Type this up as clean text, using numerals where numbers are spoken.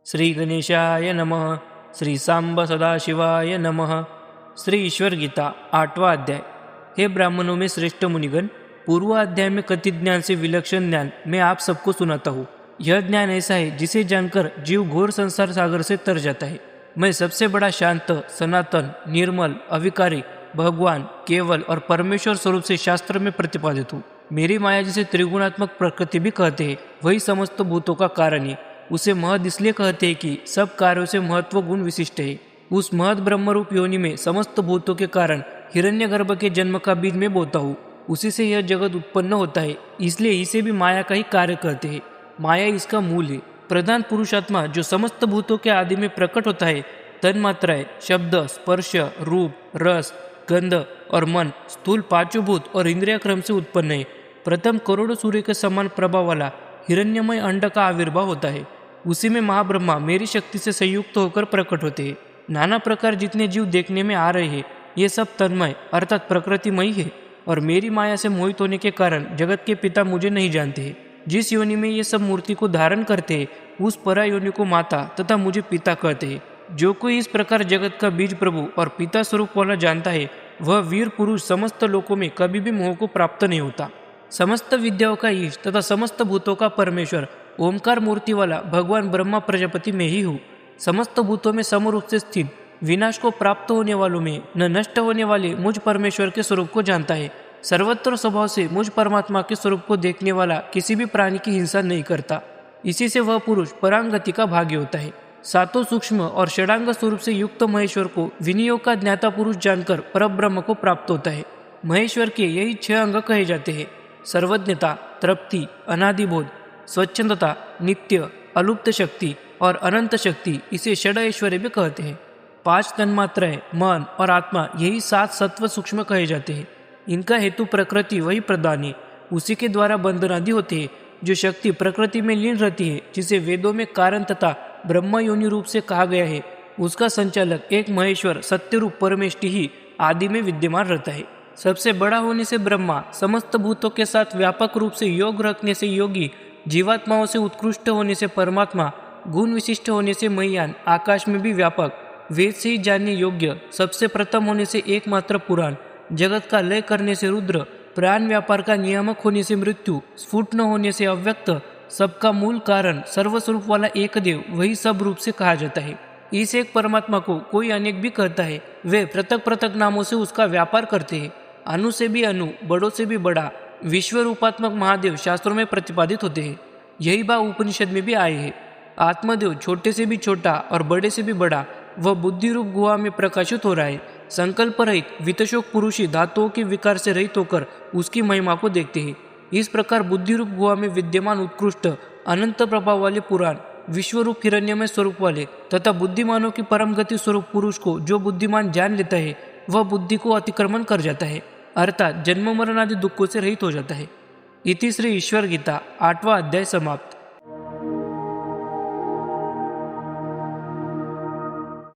श्री गणेशाय नमः। श्री सांब सदाशिवाय नमः। श्री ईश्वर गीता 8वां अध्याय। हे ब्राह्मणों में श्रेष्ठ मुनिगण, पूर्व अध्याय में कथित ज्ञान से विलक्षण ज्ञान मैं आप सबको सुनाता हूँ। यह ज्ञान ऐसा है जिसे जानकर जीव घोर संसार सागर से तर जाता है। मैं सबसे बड़ा शांत, सनातन, निर्मल, अविकारी, भगवान, केवल और परमेश्वर स्वरूप से शास्त्र में प्रतिपादित हूँ। मेरी माया जिसे त्रिगुणात्मक प्रकृति भी कहते हैं, वही समस्त भूतों का कारण है। उसे महद इसलिए कहते हैं कि सब कार्यों से महत्व गुण विशिष्ट है। उस महद ब्रह्मरूप योनि में समस्त भूतों के कारण हिरण्यगर्भ के जन्म का बीज में बोता हूँ। उसी से यह जगत उत्पन्न होता है, इसलिए इसे भी माया का ही कार्य कहते हैं। माया इसका मूल है। प्रधान पुरुषात्मा जो समस्त भूतों के आदि में प्रकट होता है, तन्मात्राएं, शब्द, स्पर्श, रूप, रस, गंध और मन, स्थूल पांचों भूत और इंद्रिय क्रम से उत्पन्न है। प्रथम करोड़ों सूर्य के समान प्रभाव वाला हिरण्यमय अंड का आविर्भाव होता है। उसी में महाब्रह्मा मेरी शक्ति से संयुक्त होकर प्रकट होते हैं। नाना प्रकार जितने जीव देखने में आ रहे हैं, ये सब तन्मय अर्थात प्रकृतिमय है और मेरी माया से मोहित होने के कारण जगत के पिता मुझे नहीं जानते हैं। जिस योनि में ये सब मूर्ति को धारण करते हैं, उस परा योनि को माता तथा मुझे पिता कहते हैं। जो कोई इस प्रकार जगत का बीज प्रभु और पिता स्वरूप वाला जानता है, वह वीर पुरुष समस्त लोकों में कभी भी मोह को प्राप्त नहीं होता। समस्त विद्याओं का ईश तथा समस्त भूतों का परमेश्वर ओमकार मूर्ति वाला भगवान ब्रह्मा प्रजापति में ही हूँ। समस्त भूतों में समरूप से स्थित, विनाश को प्राप्त होने वालों में न नष्ट होने वाले मुझ परमेश्वर के स्वरूप को जानता है। सर्वत्र स्वभाव से मुझ परमात्मा के स्वरूप को देखने वाला किसी भी प्राणी की हिंसा नहीं करता। इसी से वह पुरुष परांगति का भाग्य होता है। सातों सूक्ष्म और षडांग स्वरूप से युक्त महेश्वर को विनियोग का ज्ञाता पुरुष जानकर परब्रह्म को प्राप्त होता है। महेश्वर के यही 6 अंग कहे जाते हैं: सर्वज्ञता, तृप्ति, अनादिबोध, स्वच्छंदता, नित्य, अलुप्त शक्ति और अनंत शक्ति। इसे षड ऐश्वर्य भी कहते हैं। 5 तन्मात्राएं, मन और आत्मा, यही 7 सत्व सूक्ष्म कहे जाते हैं। इनका हेतु प्रकृति वही प्रधान है। उसी के द्वारा बंधन आदि होते हैं। जो शक्ति प्रकृति में लीन रहती है, जिसे वेदों में कारण तथा ब्रह्म योनि रूप से कहा गया है, उसका संचालक एक महेश्वर सत्य रूप परमेष्टि ही आदि में विद्यमान रहता है। सबसे बड़ा होने से ब्रह्मा, समस्त भूतों के साथ व्यापक रूप से योग रखने से योगी, जीवात्माओं से उत्कृष्ट होने से परमात्मा, गुण विशिष्ट होने से मह्यान, आकाश में भी व्यापक, वेद से ही जानने योग्य, सबसे प्रथम होने से एकमात्र पुराण, जगत का लय करने से रुद्र, प्राण व्यापार का नियामक होने से मृत्यु, स्फुट न होने से अव्यक्त, सबका मूल कारण, सर्वस्वरूप वाला एक देव, वही सब रूप से कहा जाता है। इस एक परमात्मा को कोई अनेक भी कहता है। वे पृथक पृथक नामों से उसका व्यापार करते हैं। अणु से भी अणु, बड़ों से भी बड़ा, विश्व रूपात्मक महादेव शास्त्रों में प्रतिपादित होते हैं। यही बात उपनिषद में भी आए हैं। आत्मदेव छोटे से भी छोटा और बड़े से भी बड़ा, वह बुद्धि रूप गुहा में प्रकाशित हो रहा है। संकल्प रहित वितशोक पुरुष ही धातुओं के विकार से रहित होकर उसकी महिमा को देखते हैं। इस प्रकार बुद्धि रूप गुहा में विद्यमान उत्कृष्ट अनंत प्रभाव वाले पुराण, विश्वरूप हिरण्यमय स्वरूप वाले तथा बुद्धिमानों की परम गति स्वरूप पुरुष को जो बुद्धिमान जान लेता है, वह बुद्धि को अतिक्रमण कर जाता है, अर्थात जन्म मरण आदि दुखों से रहित हो जाता है। इति श्री ईश्वर गीता 8वां अध्याय समाप्त।